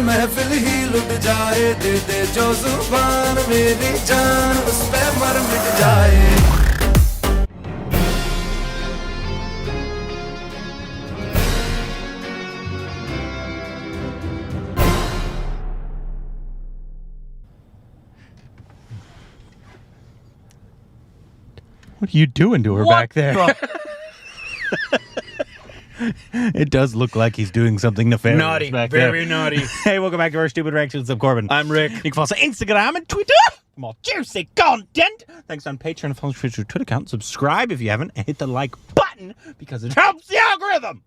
महफिल ही लुट जाए दे दे जो जुबान मेरी जान उस पे मर मिट जाए What are you doing to her back there? It does look like he's doing something nefarious. Naughty. Back Very there. naughty. Hey, welcome back to our Stupid Reactions. I'm Corbin. I'm Rick. You can follow us on Instagram and Twitter for more juicy content. Thanks on Patreon. Follow us on our Twitter account. Subscribe if you haven't. And hit the like button because it helps the algorithm.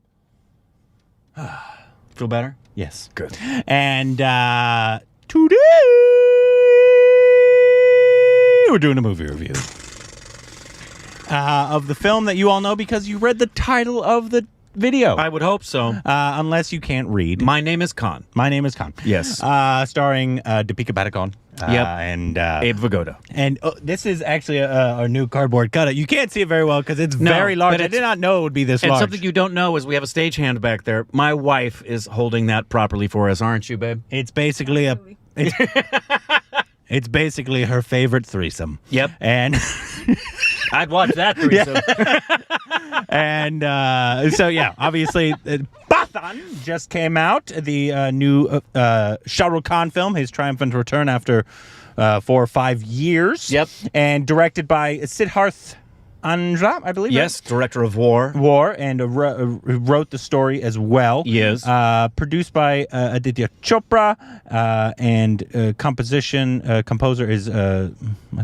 Feel better? Yes. Good. And today we're doing a movie review of the film that you all know because you read the title of the video. I would hope so. Unless you can't read. My name is Khan. My name is Khan. Yes. Starring Deepika Padukone. Yep. And Abe Vigoda. And this is actually our new cardboard cutout. You can't see it very well because it's very large. I did not know it would be this and large. something you don't know is we have a stagehand back there. My wife is holding that properly for us, aren't you, babe? It's basically it's basically her favorite threesome. Yep. And I'd watch that threesome. and so, yeah, obviously, Pathan just came out, the new Shah Rukh Khan film, his triumphant return after 4 or 5 years. Yep. And directed by Siddharth Andra, I believe. Yes, director of War. War, and wrote the story as well. Yes. Produced by Aditya Chopra, and composer is I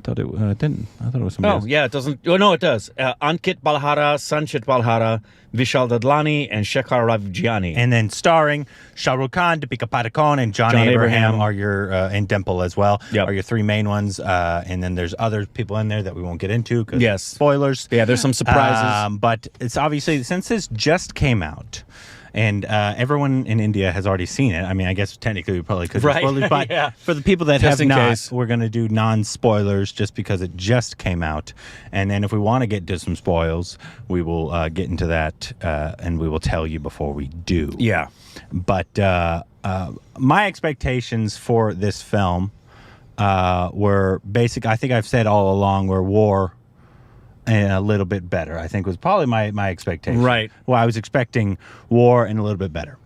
thought it didn't. I thought it was somebody else. Yeah, it doesn't. Oh, no, it does. Ankit Balhara, Sanchit Balhara, Vishal Dadlani, and Shekhar Ravjiani. And then starring Shah Rukh Khan, Deepika Padukone, and John Abraham are your and Dimple as well. Yep. Are your 3 main ones. And then there's other people in there that we won't get into because Yes. spoilers. Yeah, there's some surprises. But it's obviously, since this just came out, and everyone in India has already seen it. I mean, I guess technically we probably could do Right. spoilers, but Yeah. for the people that Just have in not, case. we're going to do non-spoilers just because it just came out. And then if we want to get to some spoils, we will get into that, and we will tell you before we do. Yeah. But my expectations for this film were basic. I think I've said all along, were War and a little bit better, I think was probably my expectation. Right. Well, I was expecting War and a little bit better.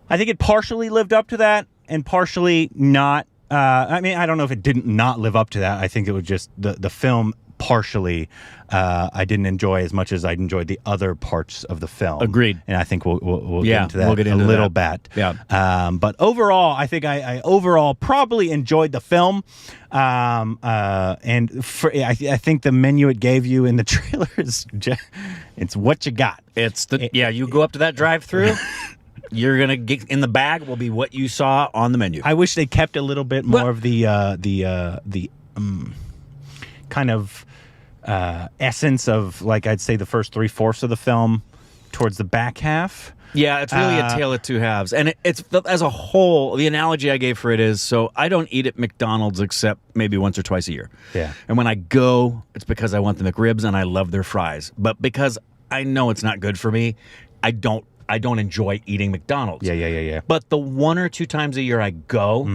I think it partially lived up to that and partially not. I mean, I don't know if it didn't not live up to that. I think it was just the film partially I didn't enjoy as much as I enjoyed the other parts of the film. Agreed. And I think we'll Yeah, get into that we'll get into a little that. bit. Yeah. But overall, I think I overall probably enjoyed the film. And I think the menu it gave you in the trailer is it's what you got. It's you go up to that drive-through, you're gonna get in the bag will be what you saw on the menu. I wish they kept a little bit more of the kind of essence of, like, I'd say the first 3/4 of the film towards the back half. Yeah, it's really a tale of two halves. And it's as a whole, the analogy I gave for it is, so I don't eat at McDonald's except maybe once or twice a year. Yeah. And when I go, it's because I want the McRibs and I love their fries. But because I know it's not good for me, I don't enjoy eating McDonald's. Yeah. But the 1 or 2 times a year I go,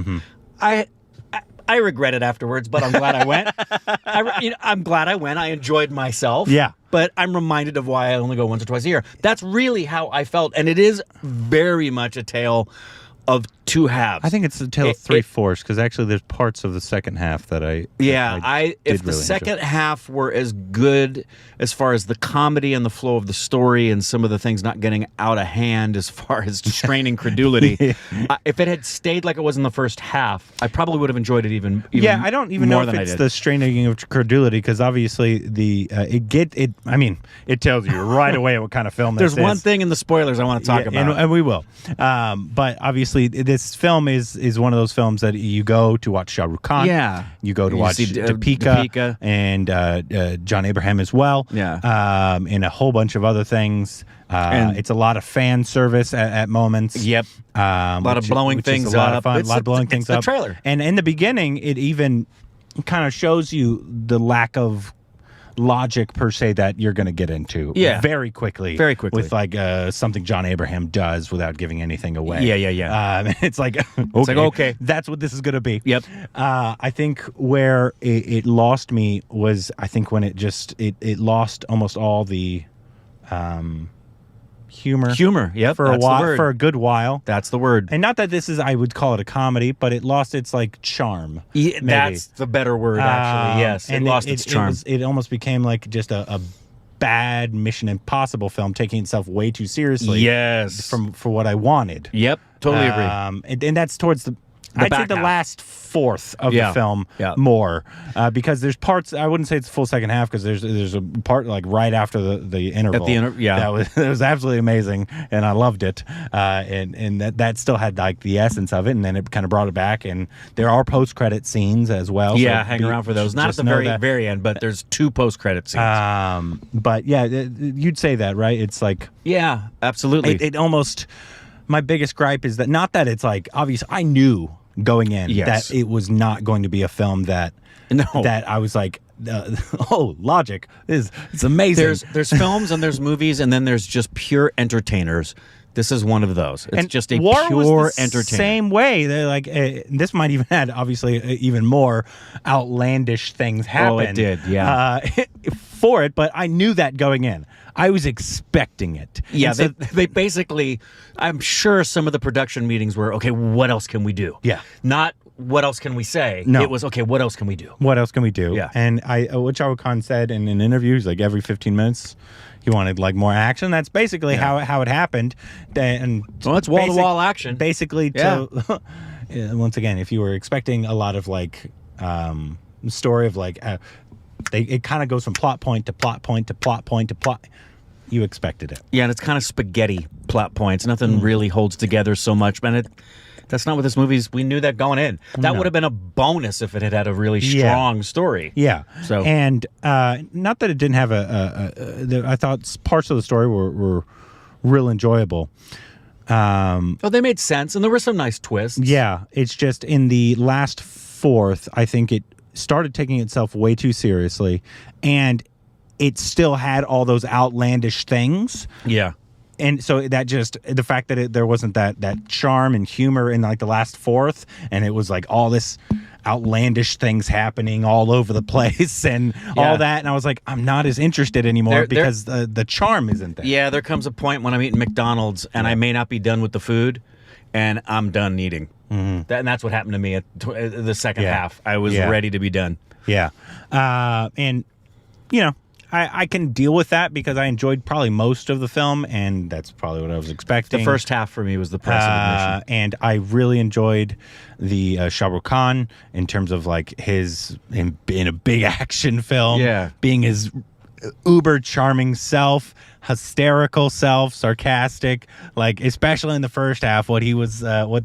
I regret it afterwards, but I'm glad I went. I'm glad I went. I enjoyed myself. Yeah. But I'm reminded of why I only go once or twice a year. That's really how I felt. And it is very much a tale of two halves. I think it's a tale of 3/4 because actually there's parts of the second half that I if did the really second enjoy. half were as good as far as the comedy and the flow of the story and some of the things not getting out of hand as far as straining credulity, if it had stayed like it was in the first half, I probably would have enjoyed it even I don't even know more if than I it's did. the straining of credulity because obviously it tells you right away what kind of film this is. There's one thing in the spoilers I want to talk about. and we will. But obviously, this film is one of those films that you go to watch Shah Rukh Khan. Yeah. You go to You watch see Deepika and John Abraham as well. Yeah. And a whole bunch of other things. And it's a lot of fan service at moments. Yep. A lot of blowing things a lot up. of fun. A lot of blowing things the up. trailer. And in the beginning, it even kind of shows you the lack of logic per se that you're going to get into very quickly. Very quickly. With like something John Abraham does without giving anything away. Yeah. It's like, It's like, okay. That's what this is going to be. Yep. I think where it lost me was, I think when it lost almost all the humor. Yep. For a that's the while, word. for a good while. That's the word. And not that this is, I would call it a comedy, but it lost its like charm. Yeah, maybe. that's the better word, actually. Yes, and it lost its charm. It almost became like just a bad Mission Impossible film, taking itself way too seriously. Yes. For what I wanted. Yep, totally agree. And that's towards I'd say back the half. last fourth of the film more, because there's parts. I wouldn't say it's the full second half, because there's a part like right after the interval. At the that was absolutely amazing, and I loved it. And that still had like the essence of it, and then it kind of brought it back. And there are post credit scenes as well. Yeah, so hang around for those. Not at the very end, but there's 2 post credit scenes. But yeah, you'd say that, right? It's like yeah, absolutely. it almost. My biggest gripe is that not that it's like obvious. I knew going in that it was not going to be a film that I was like, logic it's amazing. There's films and there's movies, and then there's just pure entertainers. This is one of those. It's just a War pure was the entertainer. Same way. They're like this might even had obviously even more outlandish things happen. Oh, it did. Yeah. For it, but I knew that going in. I was expecting it. Yeah, so, they basically, I'm sure some of the production meetings were, okay, what else can we do? Yeah. Not what else can we say? No. It was, okay, what else can we do? What else can we do? Yeah. And what Shah Rukh Khan said in an interview, he's like every 15 minutes, he wanted like more action. That's basically how it happened. And well, it's wall-to-wall action. Basically, once again, if you were expecting a lot of like story of like, it kind of goes from plot point to plot point to plot point to plot. You expected it. Yeah, and it's kind of spaghetti plot points. Nothing really holds together so much. And that's not what this movie's. We knew that going in. That would have been a bonus if it had a really strong story. Yeah. So and not that it didn't have I thought parts of the story were real enjoyable. they made sense, and there were some nice twists. Yeah, it's just in the last fourth, I think it started taking itself way too seriously, and it still had all those outlandish things. Yeah. And so that just the fact that there wasn't that charm and humor in like the last fourth, and it was like all this outlandish things happening all over the place and all that, and I was like, I'm not as interested anymore because the charm isn't there. Yeah, there comes a point when I'm eating McDonald's and I may not be done with the food, and I'm done eating. Mm-hmm. And that's what happened to me at the second half. I was ready to be done. Yeah, and you know. I can deal with that because I enjoyed probably most of the film, and that's probably what I was expecting. The first half for me was the price of admission. And I really enjoyed the Shah Rukh Khan in terms of like him being a big action film, being his uber charming self, hysterical self, sarcastic, like especially in the first half, what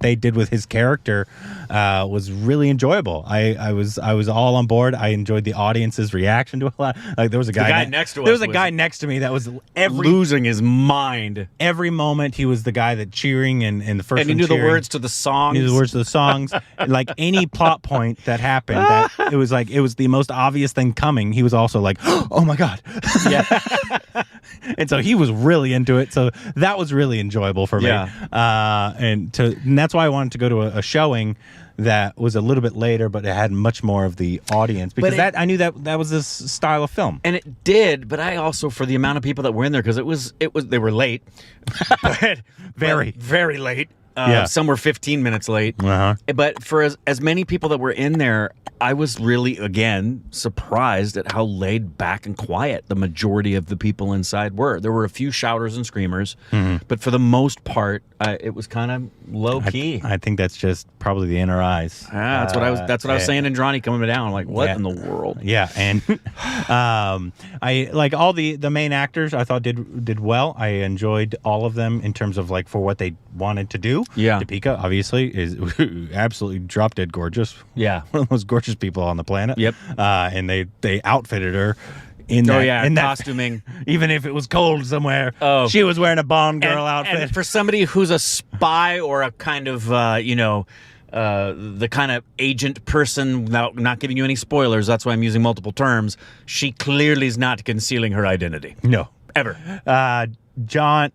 they did with his character was really enjoyable. I was all on board. I enjoyed the audience's reaction to a lot. Like there was a guy next to us. There was a guy next to me that was losing his mind. Every moment he was the guy that cheering and the first and he knew the words to the songs. He knew the words to the songs. Like any plot point that happened, that it was the most obvious thing coming. He was also like, oh my god. Yeah. And so he was really into it. So that was really enjoyable for me. Yeah. And that's why I wanted to go to a showing that was a little bit later, but it had much more of the audience because I knew that was this style of film. And it did, but I also, for the amount of people that were in there, because they were late, but very late. Some were 15 minutes late. But for as many people that were in there, I was really, again, surprised at how laid back and quiet the majority of the people inside were. There were a few shouters and screamers, but for the most part, it was kind of low key. I think that's just probably the inner eyes. That's what I was saying. And Johnny coming down, like, what in the world? Yeah, and I like all the main actors. I thought did well. I enjoyed all of them in terms of like for what they wanted to do. Yeah, Deepika obviously is absolutely drop dead gorgeous. Yeah, one of the most gorgeous people on the planet. Yep. And they outfitted her in that, costuming. Even if it was cold somewhere, she was wearing a Bond girl outfit. And for somebody who's a spy or a kind of the kind of agent person, without not giving you any spoilers. That's why I'm using multiple terms. She clearly is not concealing her identity. No. Ever. John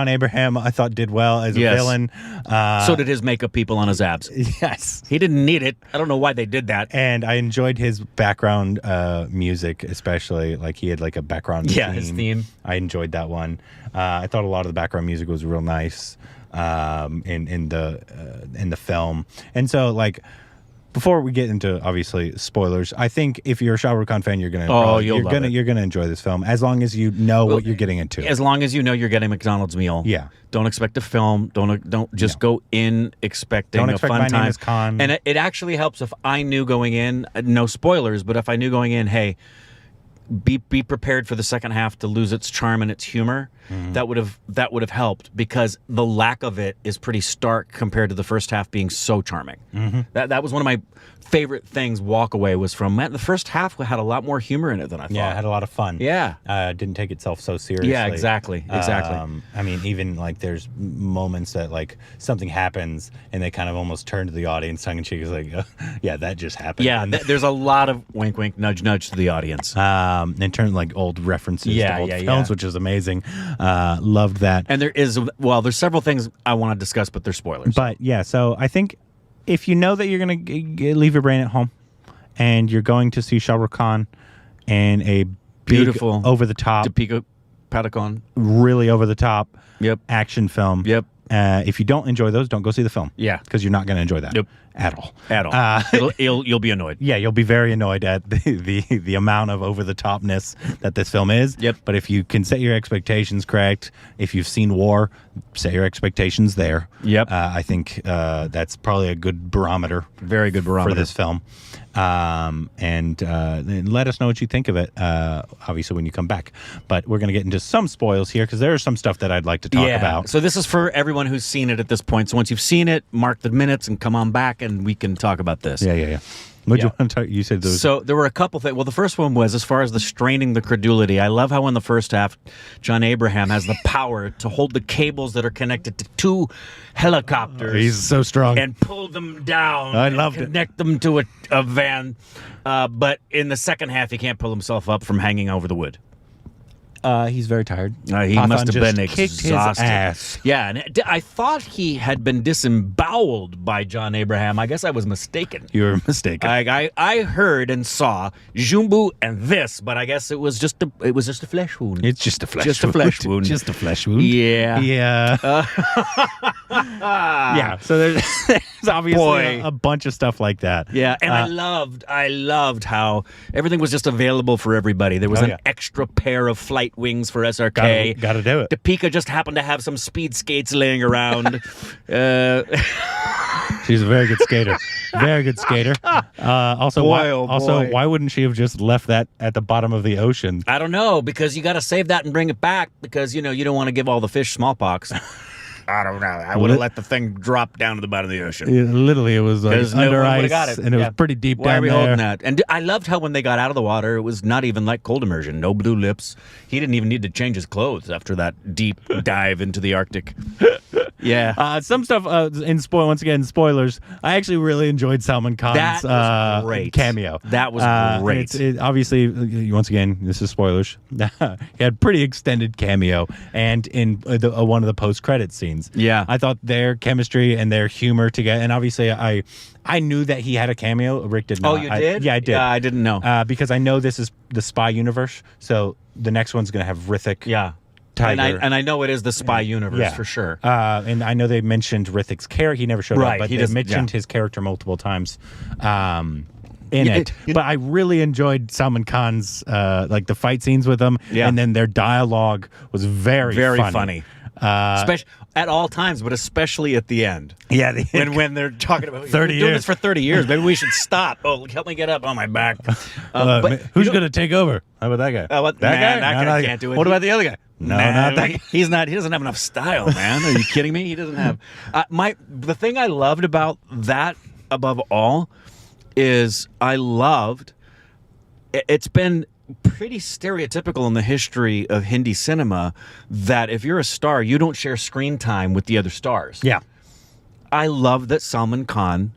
Abraham, I thought, did well as a Yes. villain. So did his makeup people on his abs. Yes. He didn't need it. I don't know why they did that. And I enjoyed his background music, especially. Like, he had like a background theme. His theme. I enjoyed that one. I thought a lot of the background music was real nice in the film. And so, like, before we get into obviously spoilers, I think if you're a Shah Rukh Khan fan, you're gonna you're gonna enjoy this film as long as you know what you're getting into. As long as you know you're getting McDonald's meal. Yeah. Don't expect a film. Don't just go in expecting Don't a expect fun My time. Name is Khan. And it actually helps if I knew going in, no spoilers, but if I knew going in, hey, be prepared for the second half to lose its charm and its humor. That would have helped, because the lack of it is pretty stark compared to the first half being so charming. That was one of my favorite things. Walk away was from, man, the first half had a lot more humor in it than I thought. Yeah, it had a lot of fun. Yeah. Didn't take itself so seriously. Yeah, exactly. I mean, even like there's moments that like something happens and they kind of almost turn to the audience tongue in cheek, is like, yeah, that just happened. Yeah, And, there's a lot of wink, wink, nudge, nudge to the audience. in terms of like old references to old films, which is amazing. Loved that. And there's several things I want to discuss, but they're spoilers. But yeah, so I think if you know that you're going to leave your brain at home and you're going to see Shah Rukh Khan in a big, Beautiful, over-the-top, Topeka Patacon. really over-the-top Yep. action film. Yep. If you don't enjoy those, don't go see the film. Yeah. Because you're not going to enjoy that. Nope. At all. At all. You'll be annoyed. Yeah, you'll be very annoyed at the amount of over-the-topness that this film is. Yep. But if you can set your expectations correct, if you've seen War, set your expectations there. Yep. I think that's probably a good barometer. Very good barometer for this film. And let us know what you think of it, obviously, when you come back. But we're going to get into some spoils here, because there is some stuff that I'd like to talk about. So this is for everyone who's seen it at this point. So once you've seen it, mark the minutes and come on back and we can talk about this. Yeah. What you want to talk? You said those. So there were a couple things. Well, the first one was, as far as the straining the credulity, I love how in the first half, John Abraham has the power to hold the cables that are connected to two helicopters. He's so strong. And pull them down. I loved it. Connect them to a van. But in the second half, he can't pull himself up from hanging over the wood. He's very tired. He Pathan must have just been kicked exhausted. his ass. Yeah, and I thought he had been disemboweled by John Abraham. I guess I was mistaken. You were mistaken. I heard and saw Jumbo and this, but I guess it was just a flesh wound. It's just a flesh Just a flesh wound. Just a flesh wound. Yeah. Yeah. Yeah. So there's obviously a bunch of stuff like that. Yeah, and I loved how everything was just available for everybody. There was an extra pair of flight wings for SRK. Got to do it. Topeka just happened to have some speed skates laying around. She's a very good skater. Very good skater. Also, boy. why wouldn't she have just left that at the bottom of the ocean? I don't know, because you got to save that and bring it back, because you don't want to give all the fish smallpox. I don't know. I would have let the thing drop down to the bottom of the ocean. Literally, it was like under ice, got it. and it was pretty deep Why down are we there. holding that? And I loved how when they got out of the water, it was not even like cold immersion. No blue lips. He didn't even need to change his clothes after that deep dive into the Arctic. Yeah. Some stuff once again, spoilers. I actually really enjoyed Salman Khan's That was great. cameo. That was great. Obviously, once again, this is spoilers. He had pretty extended cameo, and in one of the post-credit scenes. Yeah. I thought their chemistry and their humor together, and obviously I knew that he had a cameo. Rick did not. Oh, you did? Yeah, I did. I didn't know. because I know this is the spy universe, so the next one's going to have Rithik. Yeah. Tiger. And I know it is the spy universe for sure. And I know they mentioned Rithik's character. He never showed up, but they mentioned his character multiple times in it. But I really enjoyed Salman Khan's like the fight scenes with him, and then their dialogue was very funny. Especially at all times, but especially at the end. Yeah, when they're talking about 30 we're doing years. this for 30 years. Maybe we should stop. Oh, help me get up on my back. But who's going to take over? How about that guy? That guy? That guy can't do it. What about the other guy? No, not that guy. He doesn't have enough style, man. Are you kidding me? He doesn't have. The thing I loved about that above all is it's been pretty stereotypical in the history of Hindi cinema that if you're a star, you don't share screen time with the other stars. Yeah. I love that Salman Khan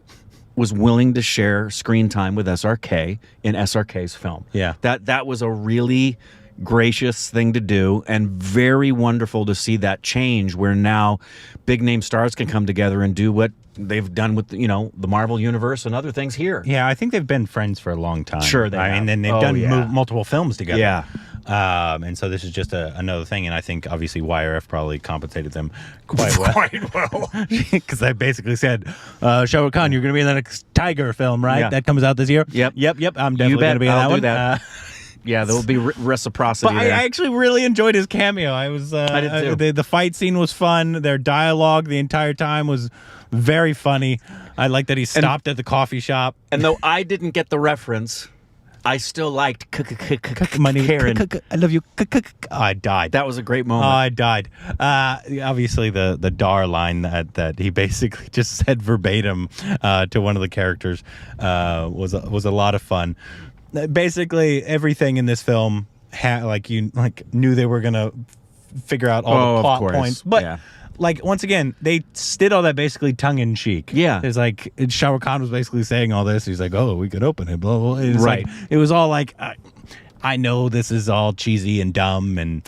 was willing to share screen time with SRK in SRK's film. Yeah. That was a really gracious thing to do, and very wonderful to see that change where now big name stars can come together and do what they've done with the Marvel universe and other things here. Yeah, I think they've been friends for a long time. Sure, they have. mean, and they've Oh, done yeah. multiple films together. Yeah. And so this is just another thing, and I think obviously YRF probably compensated them quite well. Quite well. Because I basically said, Shah Rukh Khan, you're going to be in the next Tiger film, right? Yeah. That comes out this year? Yep. Yep. I'm definitely You bet. going to be in I'll that do one. that. Yeah, there will be reciprocity But I there. actually really enjoyed his cameo. I did too. The fight scene was fun. Their dialogue the entire time was very funny. I like that he stopped at the coffee shop. And though I didn't get the reference, I still liked Money, Karen. I love you. I died. That was a great Oh, moment. I died. Obviously, the Dar line that he basically just said verbatim to one of the characters was a lot of fun. Basically, everything in this film knew they were gonna figure out all the of plot course. points, but. Yeah. Like, once again, they did all that basically tongue-in-cheek. Yeah. It's like, Shah Rukh Khan was basically saying all this. He's like, oh, we could open it, blah, blah. It was Right. It was all like, I know this is all cheesy and dumb, and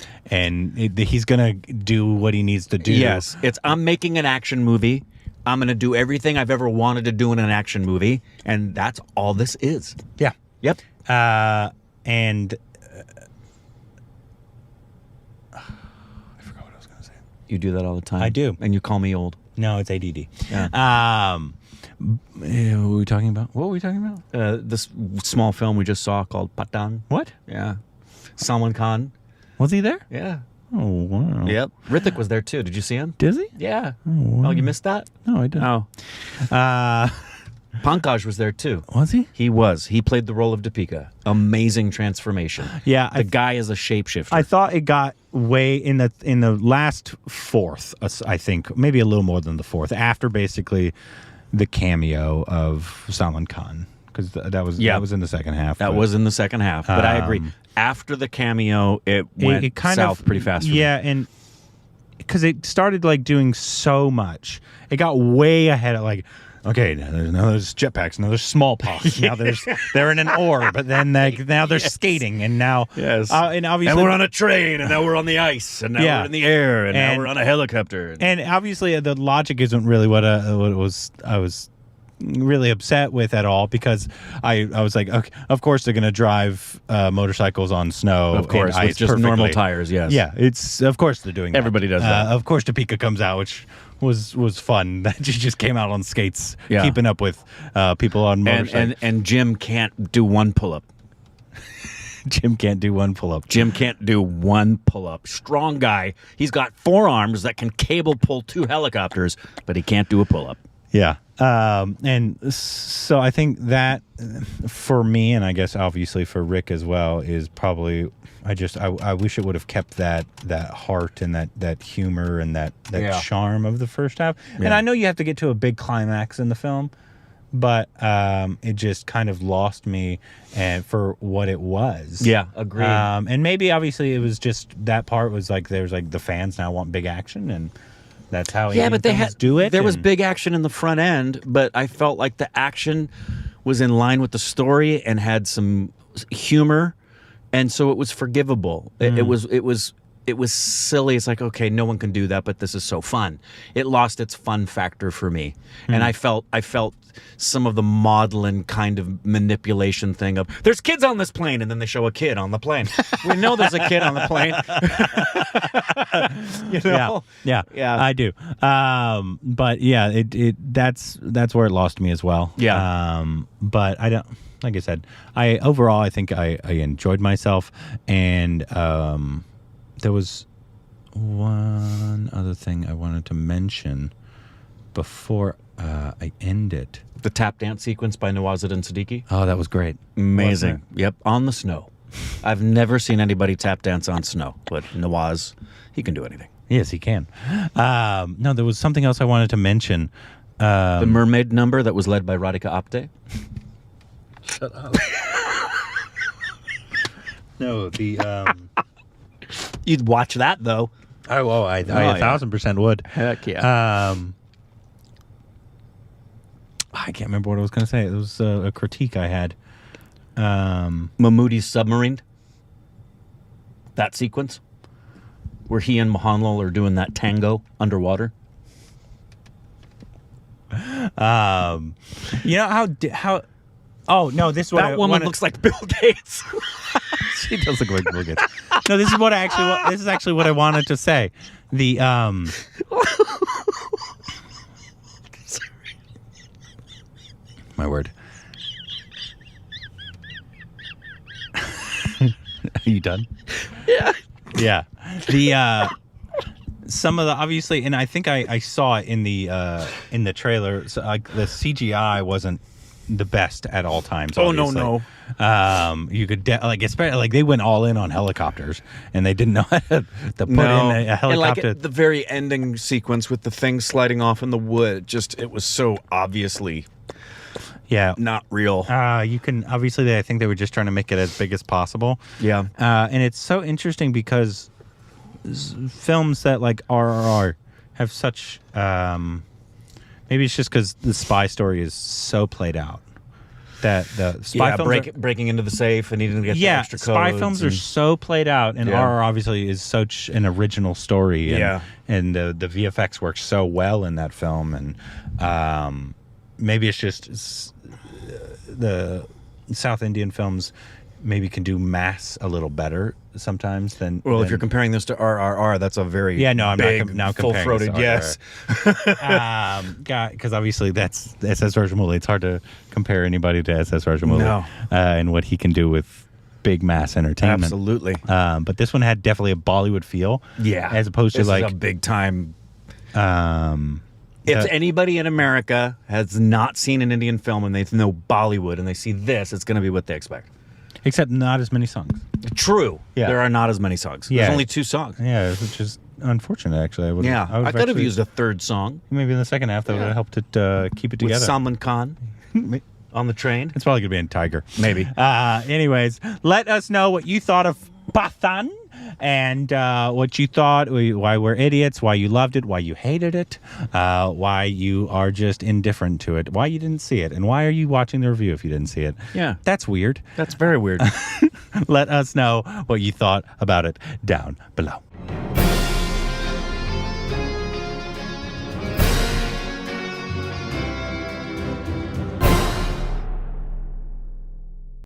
he's going to do what he needs to do. Yes, I'm making an action movie. I'm going to do everything I've ever wanted to do in an action movie, and that's all this is. Yeah. Yep. And I forgot what I was going to say. You do that all the time. I do. And you call me old. No, it's ADD. Yeah. What were we talking about? This small film we just saw called Pathan. What? Yeah. Salman Khan. Was he there? Yeah. Oh, wow. Yep. Rithik was there too. Did you see him? Did he? Yeah. wow. Oh, you missed that? No, I didn't. Oh. Pankaj was there too. Was he? He was. He played the role of Deepika. Amazing transformation. Yeah, The guy is a shapeshifter. I thought it got way in the last fourth, I think, maybe a little more than the fourth, after basically the cameo of Salman Khan, because that was in the second half. That was in the second half, but I agree. After the cameo, it went kind south of pretty fast. For me. Yeah, and because it started like doing so much, it got way ahead of like. Okay, now there's jetpacks. Now there's smallpox. Now they're in an ore, but then now they're skating, and now and obviously and we're on a train, and now we're on the ice, and now we're in the air, and now we're on a helicopter. And obviously, the logic isn't really what I was really upset with at all, because I was like, okay, of course they're going to drive motorcycles on snow, Of course, and with ice just normal perfectly. tires. Yes. Yeah, it's of course they're doing that. Everybody does that. Of course, Topeka comes out, which was fun. That she just came out on skates, Yeah. keeping up with people on motorcycles. And Jim can't do one pull up. Jim can't do one pull up. Jim can't do one pull up. Strong guy. He's got 4 arms that can cable pull 2 helicopters, but he can't do a pull up. Yeah. And so I think that for me, and I guess obviously for Rick as well, is probably I wish it would have kept that heart and that humor and that charm of the first half. Yeah. And I know you have to get to a big climax in the film, but it just kind of lost me for what it was. Yeah, agreed. And maybe obviously it was just that part was like there's like the fans now want big action, and that's how but they had do it. There was and- big action in the front end, but I felt like the action was in line with the story and had some humor, and so it was forgivable. It was silly. It's like, okay, no one can do that, but this is so fun. It lost its fun factor for me, and I felt some of the maudlin kind of manipulation thing of there's kids on this plane, and then they show a kid on the plane. We know there's a kid on the plane. You know? Yeah, I do. But yeah, that's where it lost me as well. Yeah. But I don't. Like I said, overall I think I enjoyed myself, and there was one other thing I wanted to mention before I end it. The tap dance sequence by Nawazuddin Siddiqui. Oh, that was great. Amazing. Wasn't Yep, on the snow. I've never seen anybody tap dance on snow, but Nawaz, he can do anything. Yes, he can. No, there was something else I wanted to mention. The mermaid number that was led by Radhika Apte. Shut up. No, the You'd watch that though. I 1,000% would. Heck yeah. I can't remember what I was going to say. It was a critique I had. Mahmoodi's submarine. That sequence where he and Mohanlal are doing that tango underwater. You know how? Oh no, this is what That woman looks like Bill Gates. She does look like Bill Gates. No, this is what I actually. This is actually what I wanted to say. The My word. Are you done? Yeah. Yeah. The some of the obviously, and I think I saw it in the trailer. So, the CGI wasn't the best at all times. Oh obviously. no. You could especially like they went all in on helicopters, and they didn't know how to put in a helicopter. And like at the very ending sequence with the thing sliding off in the wood, it was so obviously not real. You can obviously. I think they were just trying to make it as big as possible. Yeah. And it's so interesting because films that like RRR have such. Maybe it's just because the spy story is so played out that the spy films breaking into the safe and needing to get the extra codes. Spy films are so played out, and RRR obviously is such an original story. And the VFX works so well in that film, and maybe it's just the South Indian films maybe can do mass a little better sometimes than. Well, if you're comparing this to RRR, that's a very I'm big, not full-throated yes. Because obviously that's SS Rajamouli. It's hard to compare anybody to SS Rajamouli and what he can do with big mass entertainment. Absolutely. But this one had definitely a Bollywood feel. Yeah, as opposed to like a big time. If anybody in America has not seen an Indian film and they know Bollywood and they see this, it's going to be what they expect. Except not as many songs. True. Yeah. There are not as many songs. There's only 2 songs. Yeah, which is unfortunate, actually. I could have used a third song. Maybe in the second half that would have helped it keep it together. With Salman Khan on the train. It's probably going to be in Tiger. Maybe. Anyways, let us know what you thought of Pathan and what you thought, why we're idiots, why you loved it, why you hated it, why you are just indifferent to it, why you didn't see it, and why are you watching the review if you didn't see it. Yeah. That's weird. That's very weird. Let us know what you thought about it down below.